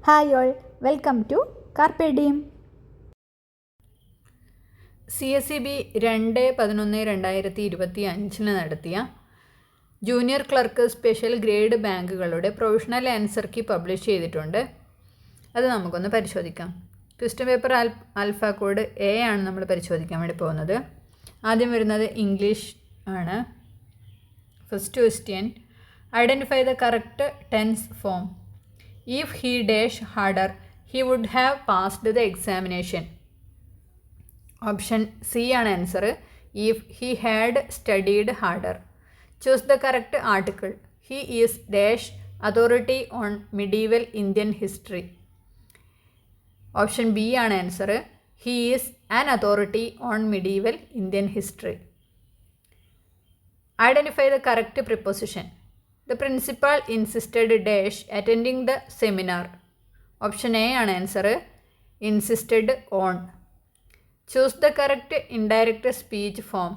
Hi all, welcome to Carpe Diem. CSEB 2/11/2025 നടത്തിയ junior clerk special grade ബാങ്കുകളുടെ provisional answer key publish ചെയ്തിട്ടുണ്ട്. അത് നമുക്കൊന്ന് പരിശോധിക്കാം. Question paper alpha code A ആണ് നമ്മൾ പരിശോധിക്കാൻ വേണ്ടി പോകുന്നത്. ആദ്യം വരുന്നത് ഇംഗ്ലീഷ് ആണ്. First question, identify the correct tense form. If he dash harder, he would have passed the examination. Option C ആണ് answer. If he had studied harder. Choose the correct article. He is dash authority on medieval Indian history. Option B ആണ് answer. He is an authority on medieval Indian history. Identify the correct preposition. The principal insisted dash attending the seminar. Option A ആണ് answer. Insisted on. Choose the correct indirect speech form.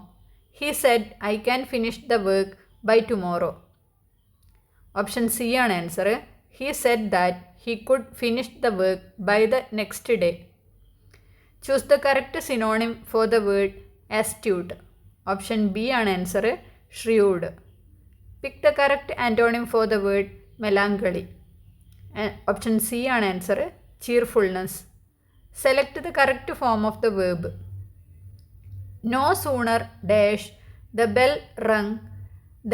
He said, I can finish the work by tomorrow. Option C ആണ് answer. He said that he could finish the work by the next day. Choose the correct synonym for the word astute. Option B ആണ് answer. Shrewd. Pick the correct antonym for the word melancholy. Option C ആണ് answer. Cheerfulness. Select the correct form of the verb. No sooner dash the bell rung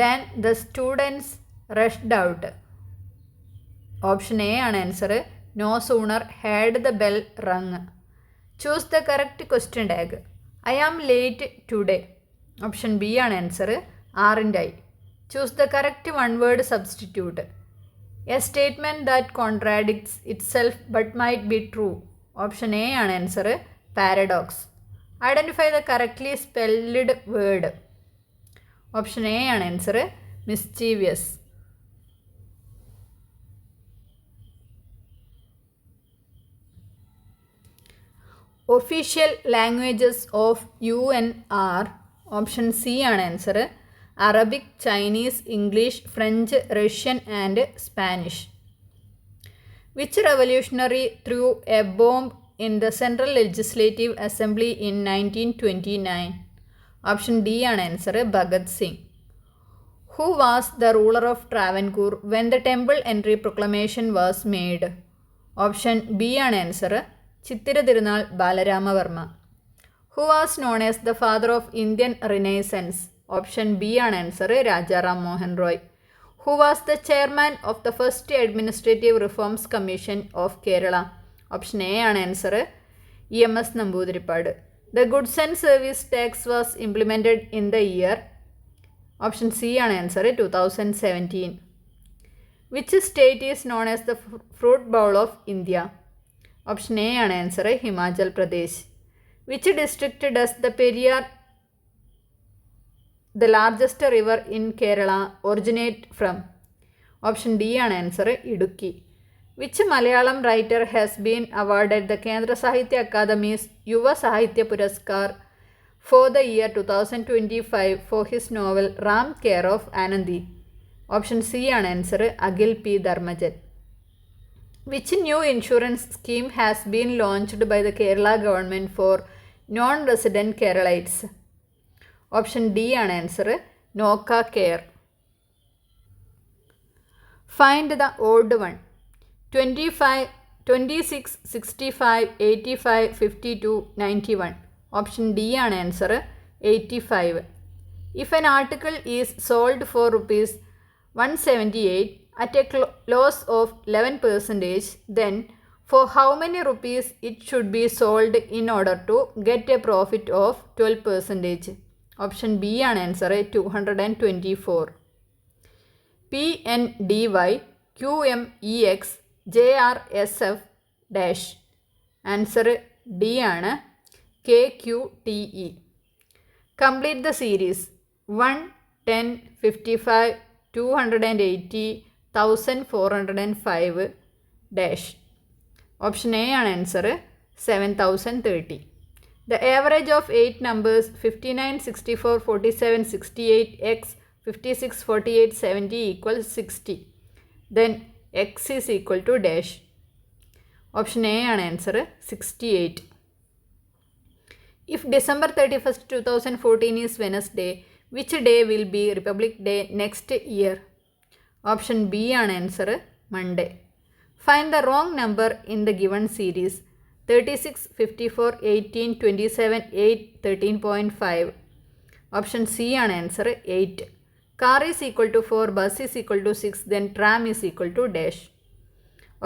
than the students rushed out. Option A ആണ് answer. No sooner had the bell rung. Choose the correct question tag. I am late today. Option B ആണ് answer. Aren't I. Choose the correct one-word substitute. A statement that contradicts itself but might be true. Option A ആണ് answer. Paradox. Identify the correctly spelled word. Option A ആണ് answer. Mischievous. Official languages of UN are. Option C ആണ് answer. Arabic, Chinese, English, French, Russian and Spanish. Which revolutionary threw a bomb in the Central Legislative Assembly in 1929? Option D ആണ് answer. Bhagat Singh. Who was the ruler of Travancore when the Temple Entry Proclamation was made? Option B ആണ് answer. Chithira Thirunal Balarama Varma. Who was known as the father of Indian Renaissance? Option B ആണ് answer. Rajaram Mohan Roy. Who was the chairman of the first Administrative Reforms Commission of Kerala? Option A ആണ് answer. EMS Namboodiripad. The Goods and Service Tax was implemented in the year. Option C ആണ് answer. 2017. Which state is known as the fruit bowl of India? Option A ആണ് answer. Himachal Pradesh. Which district does the Periyar, the largest river in Kerala, originate from? Option D ആണ് answer. Idukki. Which Malayalam writer has been awarded the Kendra Sahitya Akademi's Yuva Sahitya Puraskar for the year 2025 for his novel Ram Care of Anandi? Option C ആണ് answer. Akhil P. Dharmajan. Which new insurance scheme has been launched by the Kerala government for non-resident Keralites? Option D ആണ് answer. നോക്ക care. Find the odd one. 25, 26, 65, 85, 52, 91. Option D ആണ് answer. 85. If an article is sold for rupees 178 at a loss of 11%, then for how many rupees it should be sold in order to get a profit of 12%? Option B ആണ് answer. 224. PNDY QMEX JRSF dash. Answer D ആണ്. KQTE. Complete the series 1, 10, 55, 280, 1405 dash. Option A ആണ് answer. 7030. The average of 8 numbers 59, 64, 47, 68 x 56, 48, 70 equals 60. Then x is equal to dash. Option A ആണ് answer 68. If December 31st, 2014 is Wednesday, which day will be Republic Day next year? Option B ആണ് answer Monday. Find the wrong number in the given series. 36, 54, 18, 27, 8, 13.5. Option C ആണ് answer 8. Car is equal to 4, bus is equal to 6, then tram is equal to dash.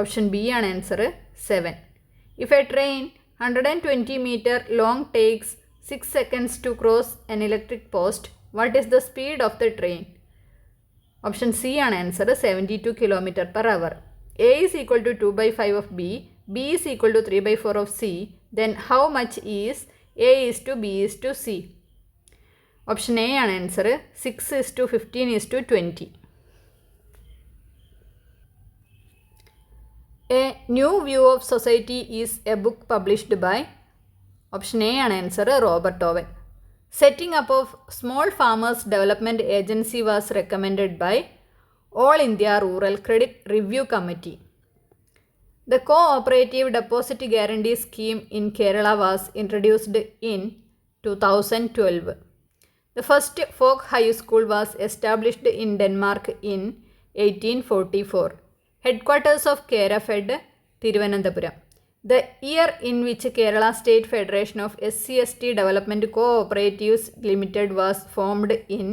Option B ആണ് answer 7. If a train 120 meter long takes 6 seconds to cross an electric post, what is the speed of the train? Option C ആണ് answer 72 km/h. A is equal to 2 by 5 of B, B is equal to 3 by 4 of C, then how much is A is to B is to C? Option A ആണ് answer 6 is to 15 is to 20. A New View of Society is a book published by. Option A ആണ് answer Robert Owen. Setting up of Small Farmers Development Agency was recommended by All India Rural Credit Review Committee. The Cooperative Deposit Guarantee Scheme in Kerala was introduced in 2012. The first folk high school was established in Denmark in 1844. Headquarters of Kerafed, Thiruvananthapuram. The year in which Kerala State Federation of SC/ST Development Cooperatives Limited was formed in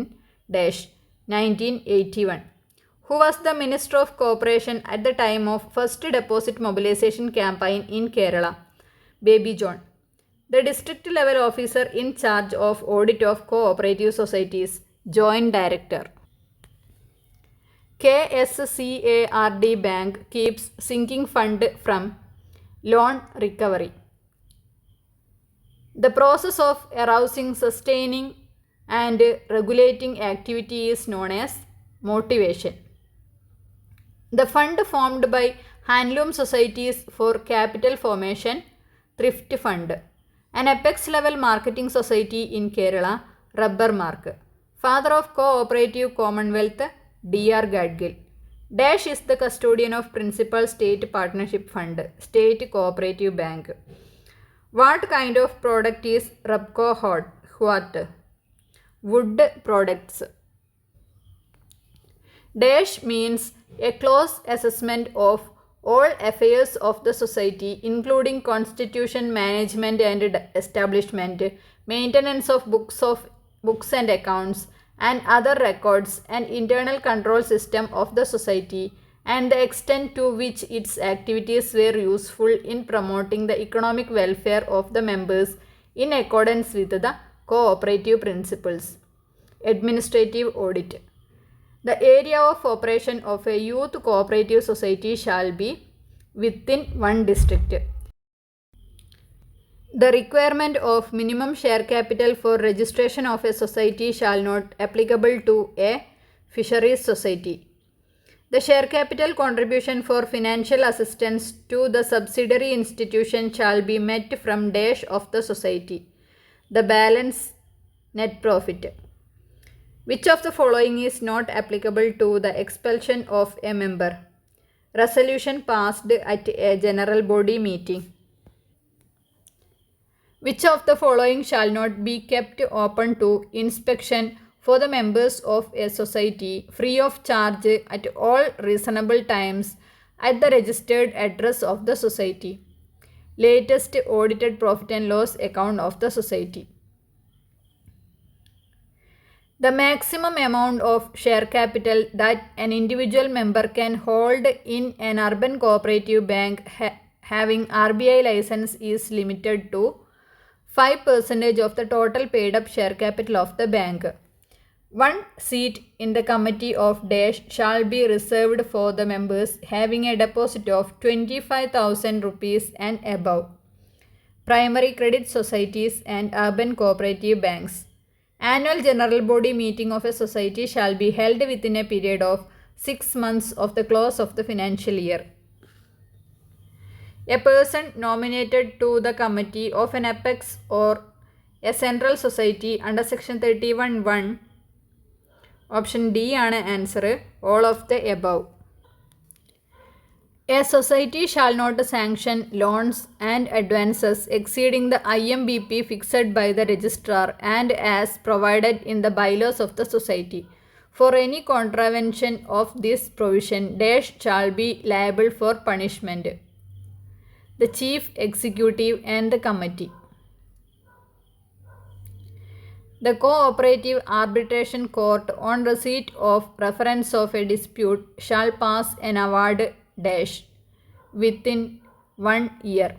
dash 1981. Who was the Minister of Cooperation at the time of first deposit mobilization campaign in Kerala? Baby John. The district level officer in charge of audit of cooperative societies, Joint Director. KSCARD Bank keeps sinking fund from loan recovery. The process of arousing, sustaining and regulating activity is known as motivation. The fund formed by handloom societies for capital formation, thrift fund. An apex level marketing society in Kerala, Rubber Mark. Father of Cooperative Commonwealth, D.R. Gadgil. Dash is the custodian of Principal State Partnership Fund, State Cooperative Bank. What kind of product is Rubco What? Wood products. Dash means a close assessment of all affairs of the society, including constitution, management and establishment, maintenance of books and accounts, and other records, and internal control system of the society, and the extent to which its activities were useful in promoting the economic welfare of the members in accordance with the cooperative principles. Administrative audit. The area of operation of a youth cooperative society shall be within one district. The requirement of minimum share capital for registration of a society shall not applicable to a fisheries society. The share capital contribution for financial assistance to the subsidiary institution shall be met from dash of the society. The balance net profit. Which of the following is not applicable to the expulsion of a member? Resolution passed at a general body meeting. Which of the following shall not be kept open to inspection for the members of a society free of charge at all reasonable times at the registered address of the society? Latest audited profit and loss account of the society. The maximum amount of share capital that an individual member can hold in an urban cooperative bank having RBI license is limited to 5% of the total paid up share capital of the bank. One seat in the committee of dash shall be reserved for the members having a deposit of 25,000 rupees and above. Primary credit societies and urban cooperative banks. Annual general body meeting of a society shall be held within a period of 6 months of the close of the financial year. A person nominated to the committee of an apex or a central society under section 31(1). Option D ആണ് answer all of the above. A society shall not sanction loans and advances exceeding the IMBP fixed by the registrar and as provided in the bylaws of the society. For any contravention of this provision, dash shall be liable for punishment. The chief executive and the committee. The cooperative arbitration court, on receipt of reference of a dispute, shall pass an award dash within 1 year.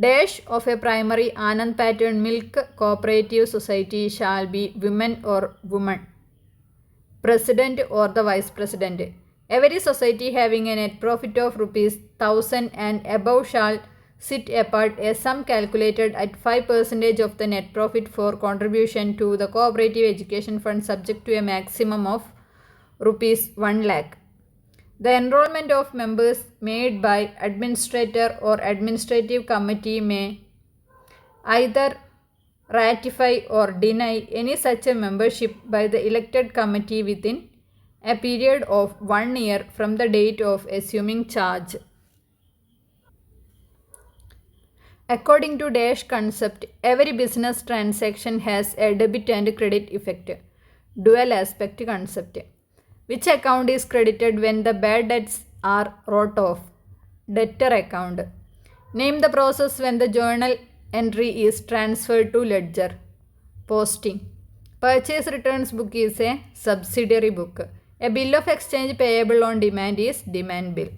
Dash of a primary Anand pattern milk cooperative society shall be women or woman, president or the vice president. Every society having a net profit of ₹1,000 and above shall sit apart a sum calculated at 5% of the net profit for contribution to the cooperative education fund subject to a maximum of ₹1 lakh. The enrollment of members made by administrator or administrative committee may either ratify or deny any such a membership by the elected committee within a period of 1 year from the date of assuming charge. According to dash concept, every business transaction has a debit and credit effect. Dual aspect concept. Which account is credited when the bad debts are wrote off? Debtor account. Name the process when the journal entry is transferred to ledger. Posting. Purchase returns book is a subsidiary book. A bill of exchange payable on demand is demand bill.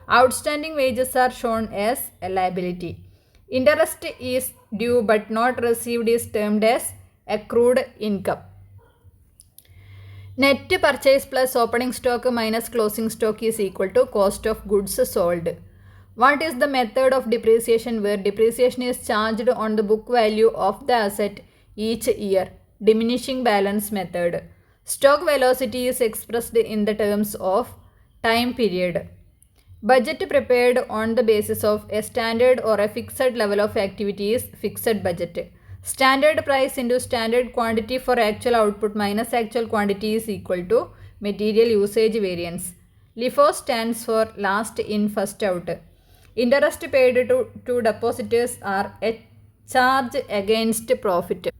Outstanding wages are shown as a liability. Interest is due but not received is termed as accrued income. Net purchase plus opening stock minus closing stock is equal to cost of goods sold. What is the method of depreciation where depreciation is charged on the book value of the asset each year? Diminishing balance method. Stock velocity is expressed in the terms of time period. Budget prepared on the basis of a standard or a fixed level of activity is fixed budget. Standard price into standard quantity for actual output minus actual quantity is equal to material usage variance. LIFO stands for last in first out. Interest paid to depositors are a charge against profit.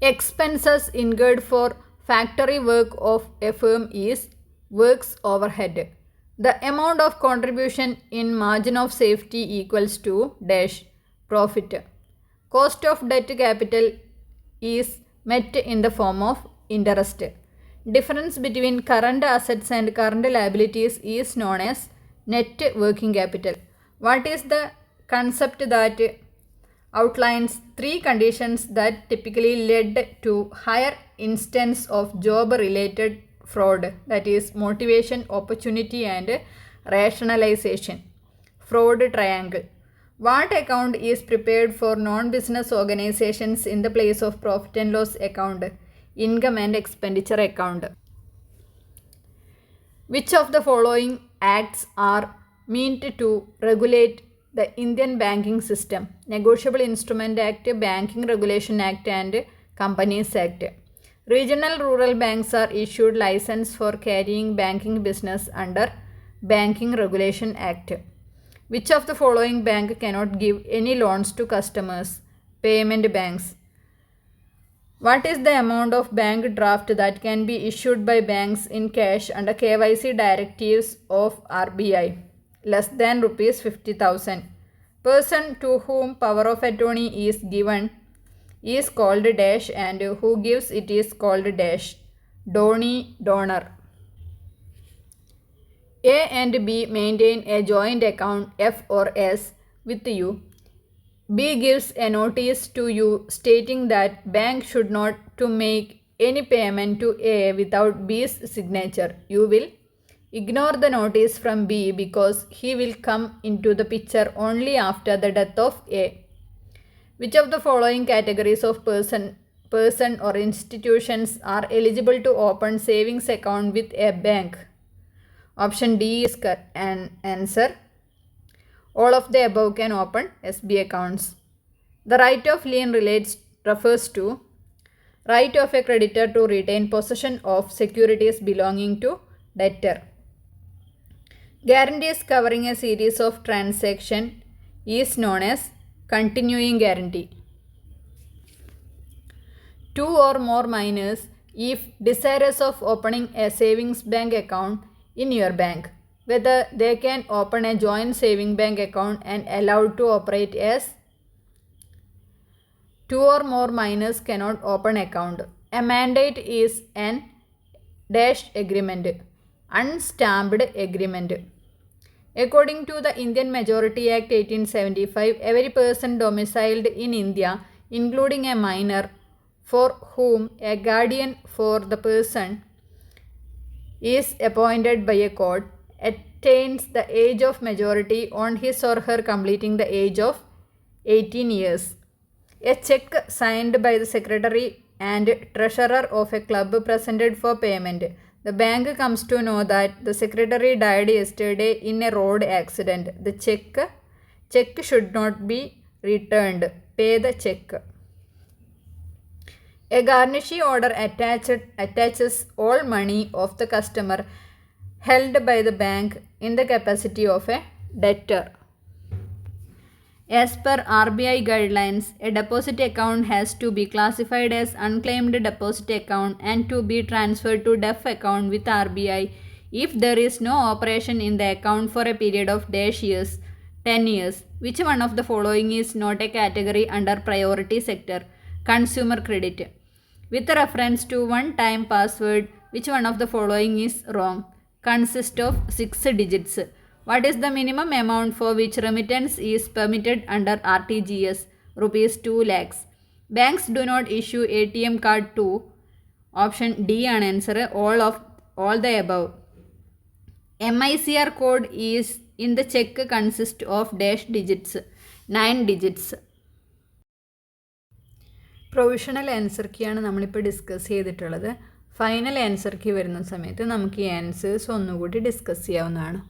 Expenses incurred for factory work of a firm is works overhead. The amount of contribution in margin of safety equals to dash profit. Cost of debt capital is met in the form of interest. Difference between current assets and current liabilities is known as net working capital. What is the concept that outlines 3 conditions that typically led to higher instance of job related fraud, that is motivation, opportunity and rationalization. Fraud triangle. What account is prepared for non-business organizations in the place of profit and loss account? Income and expenditure account. Which of the following acts are meant to regulate the Indian banking system? Negotiable Instrument Act, Banking Regulation Act and Companies Act. Regional rural banks are issued license for carrying banking business under Banking Regulation Act. Which of the following bank cannot give any loans to customers? Payment banks. What is the amount of bank draft that can be issued by banks in cash under KYC directives of RBI? Less than ₹50,000. Person to whom power of attorney is given is called dash and who gives it is called dash. Donor. A and B maintain a joint account F or S with you. B gives a notice to you stating that bank should not to make any payment to A without B's signature. You will ignore the notice from B because he will come into the picture only after the death of A. Which of the following categories of person or institutions are eligible to open savings account with a bank? Option D is an answer. All of the above can open SB accounts. The right of lien refers to right of a creditor to retain possession of securities belonging to debtor. Guarantees covering a series of transactions is known as continuing guarantee. Two or more minors, if desirous of opening a savings bank account in your bank, whether they can open a joint saving bank account and allowed to operate as two or more minors cannot open account. A mandate is an dash agreement, unstamped agreement. According to the Indian Majority Act 1875, every person domiciled in India, including a minor, for whom a guardian for the person is appointed by a court, attains the age of majority on his or her completing the age of 18 years. A check signed by the secretary and treasurer of a club presented for payment. The bank comes to know that the secretary died yesterday in a road accident. The check should not be returned. Pay the check. A garnishee order attaches all money of the customer held by the bank in the capacity of a debtor. As per RBI guidelines, a deposit account has to be classified as unclaimed deposit account and to be transferred to DEF account with RBI if there is no operation in the account for a period of dash years, 10 years. Which one of the following is not a category under priority sector? Consumer credit. With reference to one-time password, which one of the following is wrong? Consists of 6 digits. What is the minimum amount for which remittance is permitted under RTGS? Rupees 2 lakhs. Banks do not issue ATM card to. Option D ആണ് answer. All the above. MICR code is in the check consists of dash digits, 9 digits. Provisional answer key ആണ് നമ്മളിപ്പോൾ discuss ചെയ്തിട്ടുള്ളത്. Final answer key വരുന്ന സമയത്ത് നമുക്ക് ഈ answers ഒന്നുകൂടി discuss ചെയ്യാവുന്നതാണ്.